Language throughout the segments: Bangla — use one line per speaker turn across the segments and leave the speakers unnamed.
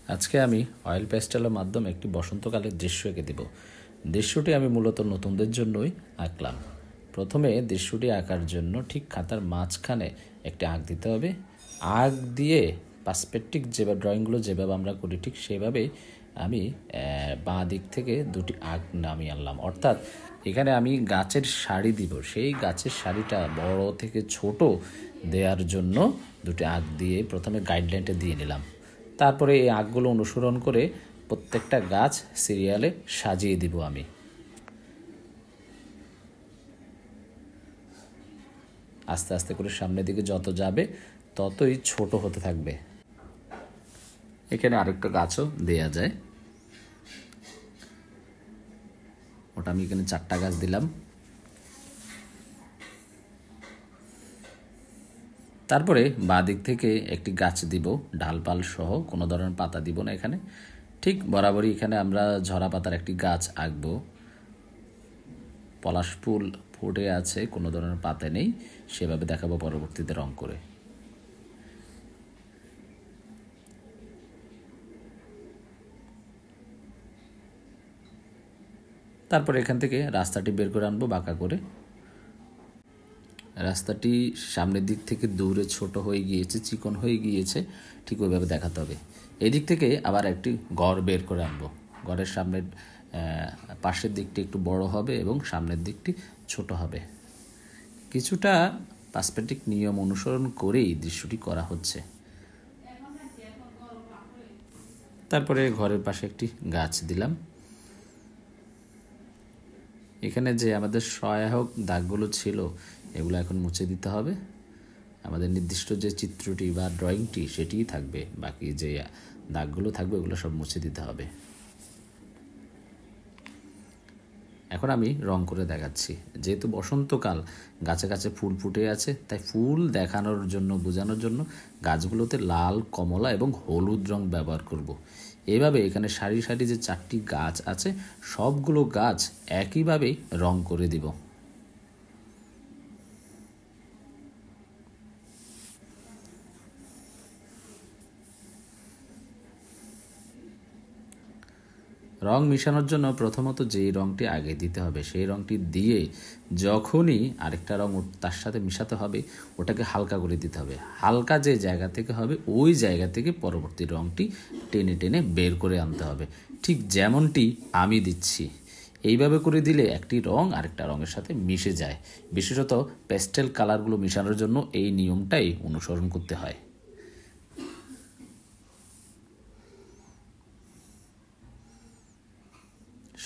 আজকে আমি অয়েল প্যাস্টেলের মাধ্যমে একটি বসন্তকালের দৃশ্য এঁকে দেব। দৃশ্যটি আমি মূলত নতুনদের জন্যই আঁকলাম। প্রথমে দৃশ্যটি আঁকার জন্য ঠিক খাতার মাঝখানে একটি আঁক দিতে হবে। আঁক দিয়ে পার্সপেক্টিভ যেভাবে ড্রয়িংগুলো যেভাবে আমরা করি ঠিক সেভাবেই আমি বাঁ দিক থেকে দুটি আঁক নামিয়ে আনলাম। অর্থাৎ এখানে আমি গাছের সারি দিব, সেই গাছের সারিটা বড় থেকে ছোট দেওয়ার জন্য দুটি আঁক দিয়ে প্রথমে গাইডলাইনটা দিয়ে নিলাম। তারপরে এই আঁকগুলো অনুসরণ করে প্রত্যেকটা গাছ সিরিয়ালে সাজিয়ে দিব আমি। আস্তে আস্তে করে সামনের দিকে যত যাবে ততই ছোট হতে থাকবে। এখানে আরেকটা গাছও দেয়া যায়, ওটা আমি এখানে 4টা গাছ দিলাম। তারপরে বাঁ দিক থেকে একটি গাছ দিব ডালপাল সহ, কোনো ধরনের পাতা দিব না এখানে। ঠিক বরাবরই এখানে আমরা ঝরা পাতার একটি গাছ আঁকবো। পলাশ ফুল ফুটে আছে, কোনো ধরনের পাতা নেই, সেভাবে দেখাবো পরবর্তীতে রং করে। তারপরে এখান থেকে রাস্তাটি বের করে আনবো বাঁকা করে। রাস্তাটি সামনের দিক থেকে দূরে ছোট হয়ে গিয়েছে, চিকন হয়ে গিয়েছে, ঠিক ওইভাবে দেখাতে হবে। এই দিক থেকে আবার একটি ঘর বের করে আনবো। ঘরের সামনের পাশের দিকটি একটু বড় হবে এবং সামনের দিকটি ছোট হবে। কিছুটা পার্সপেক্টিভ নিয়ম অনুসরণ করেই দৃশ্যটি করা হচ্ছে। তারপরে ঘরের পাশে একটি গাছ দিলাম। এখানে যে আমাদের সহায়ক দাগগুলো ছিল এগুলো এখন মুছে দিতে হবে। আমাদের নির্দিষ্ট যে চিত্রটি বা ড্রয়িংটি সেটিই থাকবে, বাকি যে দাগগুলো থাকবে ওগুলো সব মুছে দিতে হবে। এখন আমি রং করে দেখাচ্ছি। যেহেতু বসন্তকাল, গাছে গাছে ফুল ফুটে আছে, তাই ফুল দেখানোর জন্য, বোঝানোর জন্য গাছগুলোতে লাল, কমলা এবং হলুদ রং ব্যবহার করব। এইভাবে এখানে সারি সারি যে 4টি গাছ আছে সবগুলো গাছ একইভাবেই রং করে দিব। রং মিশানোর জন্য প্রথমত যেই রংটি আগে দিতে হবে সেই রংটি দিয়ে যখনই আরেকটা রং তার সাথে মিশাতে হবে ওটাকে হালকা করে দিতে হবে। হালকা যে জায়গা থেকে হবে ওই জায়গা থেকে পরবর্তী রংটি টেনে টেনে বের করে আনতে হবে, ঠিক যেমনটি আমি দিচ্ছি। এইভাবে করে দিলে একটি রং আরেকটা রঙের সাথে মিশে যায়। বিশেষত প্যাস্টেল কালারগুলো মিশানোর জন্য এই নিয়মটাই অনুসরণ করতে হয়।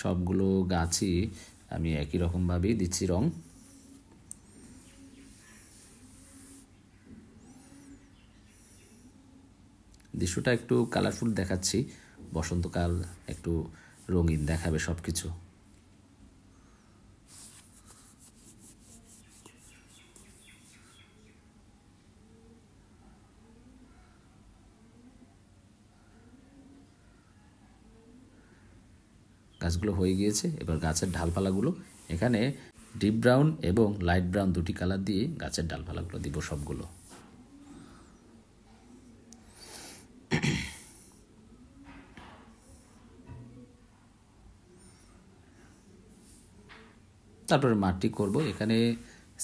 সবগুলো গাছই আমি একই রকমভাবেই দিচ্ছি রং। দৃশ্যটা একটু কালারফুল দেখাচ্ছি, বসন্তকাল একটু রঙিন দেখাবে সব কিছু। গাছগুলো হয়ে গিয়েছে, এবার গাছের ডালপালাগুলো এখানে ডিপ ব্রাউন এবং লাইট ব্রাউন দুটি কালার দিয়ে গাছের ডালপালাগুলো দিব সবগুলো। তারপরে মাটি করব। এখানে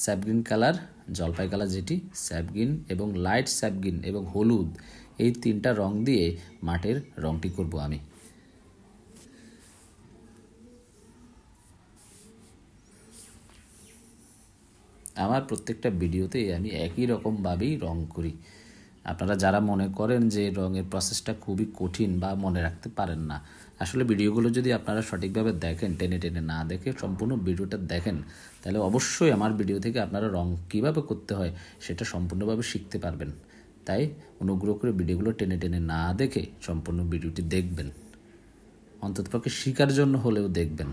স্যাপগ্রিন কালার, জলপাই কালার যেটি, স্যাপগ্রিন এবং লাইট স্যাপগ্রিন এবং হলুদ, এই 3টা রং দিয়ে মাটির রংটি করব আমি। আমার প্রত্যেকটা ভিডিওতে আমি একই রকমভাবেই রং করি। আপনারা যারা মনে করেন যে রঙের প্রসেসটা খুবই কঠিন বা মনে রাখতে পারেন না, আসলে ভিডিওগুলো যদি আপনারা সঠিকভাবে দেখেন, টেনে টেনে না দেখে সম্পূর্ণ ভিডিওটা দেখেন, তাহলে অবশ্যই আমার ভিডিও থেকে আপনারা রং কীভাবে করতে হয় সেটা সম্পূর্ণভাবে শিখতে পারবেন। তাই অনুগ্রহ করে ভিডিওগুলো টেনে টেনে না দেখে সম্পূর্ণ ভিডিওটি দেখবেন, অন্ততপক্ষে শেখার জন্য হলেও দেখবেন।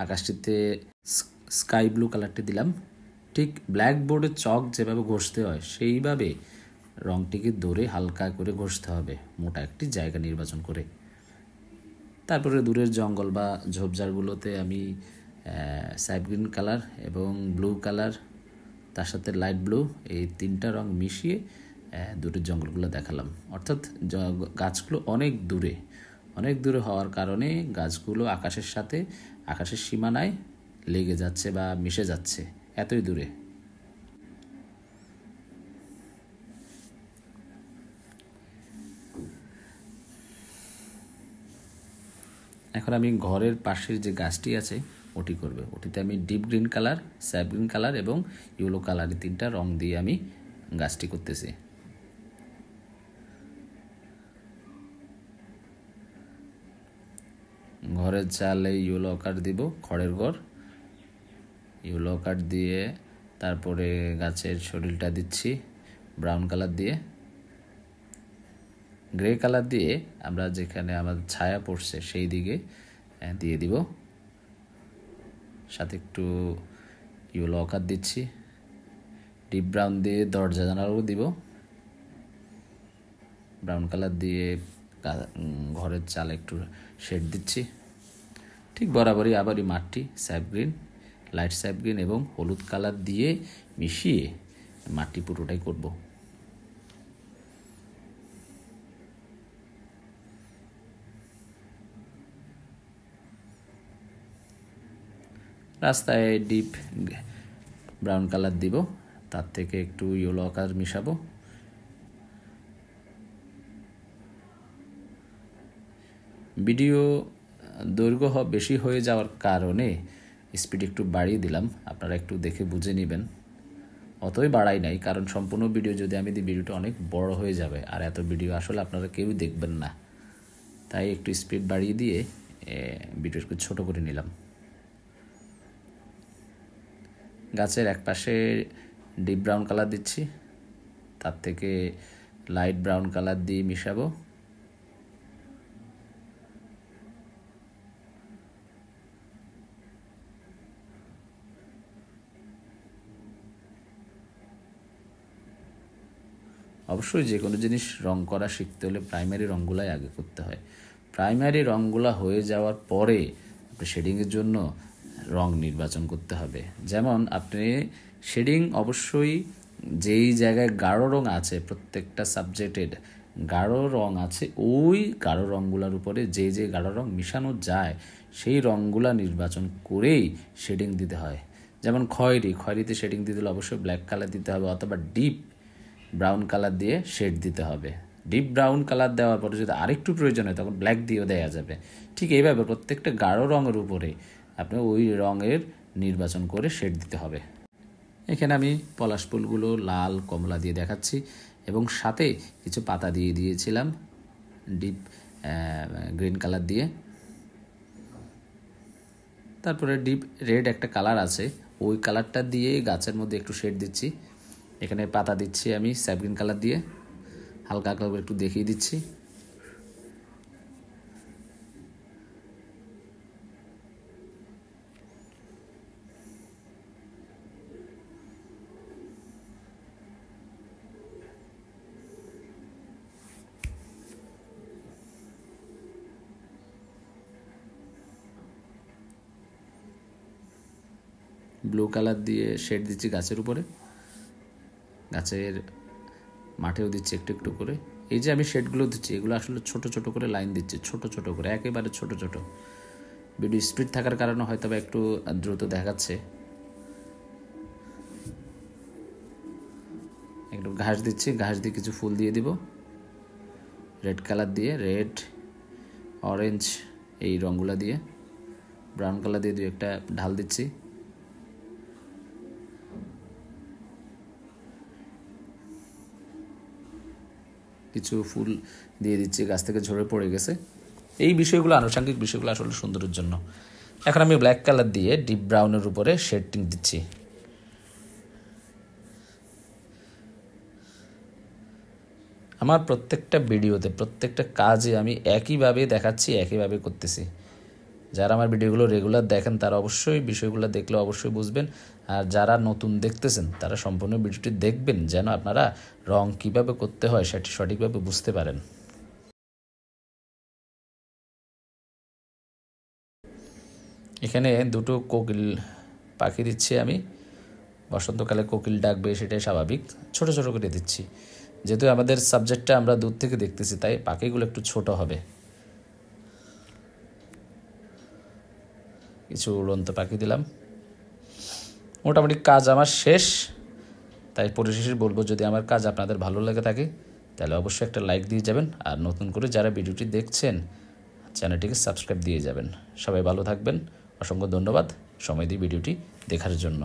আকাশটিতে স্কাই ব্লু কালারটি দিলাম। ঠিক ব্ল্যাকবোর্ডে চক যেভাবে ঘষতে হয় সেইভাবে রংটিকে ধরে হালকা করে ঘষতে হবে, মোটা একটি জায়গা নির্বাচন করে। তারপরে দূরের জঙ্গল বা ঝোপঝাড়গুলোতে আমি স্যাপগ্রিন কালার এবং ব্লু কালার, তার সাথে লাইট ব্লু, এই 3টা রং মিশিয়ে দূরের জঙ্গলগুলো দেখালাম। অর্থাৎ গাছগুলো অনেক দূরে হওয়ার কারণে গাছগুলো আকাশের সীমানায় লেগে যাচ্ছে বা মিশে যাচ্ছে, এতই দূরে। এখন আমি ঘরের পাশের যে গাছটি আছে ওটি করবে। ওটিতে আমি deep green colour, sap green colour এবং ইয়েলো কালারের 3টা রং দিয়ে আমি গাছটি করতেছি। ঘরের চালে ইয়েলো কাঠ দিব, খড়ের ঘর, ইয়েলো কাঠ দিয়ে তারপরে গাছের শরীরটা দিচ্ছি ব্রাউন কালার দিয়ে। গ্রে কালার দিয়ে আমরা যেখানে আমাদের ছায়া পড়ছে সেই দিকে দিয়ে দিব। সাথে একটু ইয়েলো কালার দিচ্ছি। ডিপ ব্রাউন দিয়ে দরজা জানালাও দিব। ব্রাউন কালার দিয়ে ঘরের চালে একটু শেড দিচ্ছি। ঠিক বরাবরই আবারই মাঠটি sap green, light sap green এবং হলুদ কালার দিয়ে মিশিয়ে মাটি পুরোটাই করব। রাস্তায় ডিপ ব্রাউন কালার দিব, তার থেকে একটু ইয়েলো কালার মিশাবো। ভিডিও দৈর্ঘ্য বেশি হয়ে যাওয়ার কারণে স্পিড একটু বাড়িয়ে দিলাম, আপনারা একটু দেখে বুঝে নেবেন। অতই বাড়াই নাই, কারণ সম্পূর্ণ ভিডিও যদি আমি দিই ভিডিওটা অনেক বড় হয়ে যাবে, আর এত ভিডিও আসলে আপনারা কেউই দেখবেন না। তাই একটু স্পিড বাড়িয়ে দিয়ে ভিডিওটাকে ছোট করে নিলাম। গাছের এক পাশে ডিপ ব্রাউন কালার দিচ্ছি, তার থেকে লাইট ব্রাউন কালার দিয়ে মিশাবো। অবশ্যই যে কোনো জিনিস রং করা শিখতে হলে প্রাইমারি রঙগুলাই আগে করতে হয়। প্রাইমারি রঙগুলো হয়ে যাওয়ার পরে শেডিংয়ের জন্য রং নির্বাচন করতে হবে। যেমন আপনি শেডিং অবশ্যই যেই জায়গায় গাঢ় রং আছে, প্রত্যেকটা সাবজেক্টের গাঢ় রং আছে, ওই গাঢ় রঙগুলোর উপরে যে গাঢ় রং মিশানো যায় সেই রঙগুলা নির্বাচন করেই শেডিং দিতে হয়। যেমন খয়েরিতে শেডিং দিতে হলে অবশ্যই ব্ল্যাক কালার দিতে হবে, অথবা ডিপ ব্রাউন কালার দিয়ে শেড দিতে হবে। ডিপ ব্রাউন কালার দেওয়ার পরে যদি আরেকটু প্রয়োজন হয় তখন ব্ল্যাক দিয়েও দেওয়া যাবে। ঠিক এইভাবে প্রত্যেকটা গাঢ় রঙের উপরে আপনি ওই রঙের নির্বাচন করে শেড দিতে হবে। এখানে আমি পলাশ ফুলগুলো লাল কমলা দিয়ে দেখাচ্ছি এবং সাথে কিছু পাতা দিয়ে দিয়েছিলাম ডিপ গ্রিন কালার দিয়ে। তারপরে ডিপ রেড একটা কালার আছে, ওই কালারটা দিয়ে গাছের মধ্যে একটু শেড দিচ্ছি। এখানে পাতা দিচ্ছি আমি স্যাপ গ্রিন কালার দিয়ে, হালকা হালকা একটু দেখিয়ে দিচ্ছি। ব্লু কালার দিয়ে শেড দিচ্ছি গাছের উপরে, গাছের মাঠেও দিচ্ছি একটু একটু করে। এই যে আমি শেডগুলো দিচ্ছি এগুলো আসলে ছোট ছোট করে লাইন দিচ্ছি, ছোট ছোট করে, একেবারে ছোট ছোট। ভিডিও স্পিড থাকার কারণে হয়তো একটু দ্রুত দেখাচ্ছে। একটু ঘাস দিচ্ছি, ঘাস দিয়ে কিছু ফুল দিয়ে দিব রেড কালার দিয়ে, রেড অরেঞ্জ এই রঙগুলো দিয়ে, ব্রাউন কালার দিয়ে 2-1টা ঢাল দিচ্ছি। কিছু ফুল দিয়ে দিচ্ছি, গাছ থেকে ঝরে পড়ে গেছে। এই বিষয়গুলো আনুষঙ্গিক বিষয়গুলো আসলে সুন্দরের জন্য। এখন আমি ব্ল্যাক কালার দিয়ে ডিপ ব্রাউনের উপরে শেডিং দিচ্ছি। আমার প্রত্যেকটা ভিডিওতে প্রত্যেকটা কাজে আমি একইভাবে দেখাচ্ছি, একইভাবে করতেছি। যারা আমার ভিডিওগুলো রেগুলার দেখেন তারা অবশ্যই বিষয়গুলো দেখলে অবশ্যই বুঝবেন, আর যারা নতুন দেখতেছেন তারা সম্পূর্ণ ভিডিওটি দেখবেন যেন আপনারা রং কিভাবে করতে হয় সেটি সঠিকভাবে বুঝতে পারেন। এখানে 2টো কোকিল পাখি দিচ্ছি আমি। বসন্তকালে কোকিল ডাকবে, সেটাই স্বাভাবিক। ছোট ছোট করে দিচ্ছি যেহেতু আমাদের সাবজেক্টটা আমরা দূর থেকে দেখতেছি, তাই পাখিগুলো একটু ছোট হবে। কিছু উড়ন্ত পাখি দিলাম। মোটামুটি কাজ আমার শেষ। তাই পরিশেষে বলবো, যদি আমার কাজ আপনাদের ভালো লাগে থাকে তাহলে অবশ্যই একটা লাইক দিয়ে যাবেন, আর নতুন করে যারা ভিডিওটি দেখছেন চ্যানেলটিকে সাবস্ক্রাইব দিয়ে যাবেন। সবাই ভালো থাকবেন। অসংখ্য ধন্যবাদ সময় দিয়ে ভিডিওটি দেখার জন্য।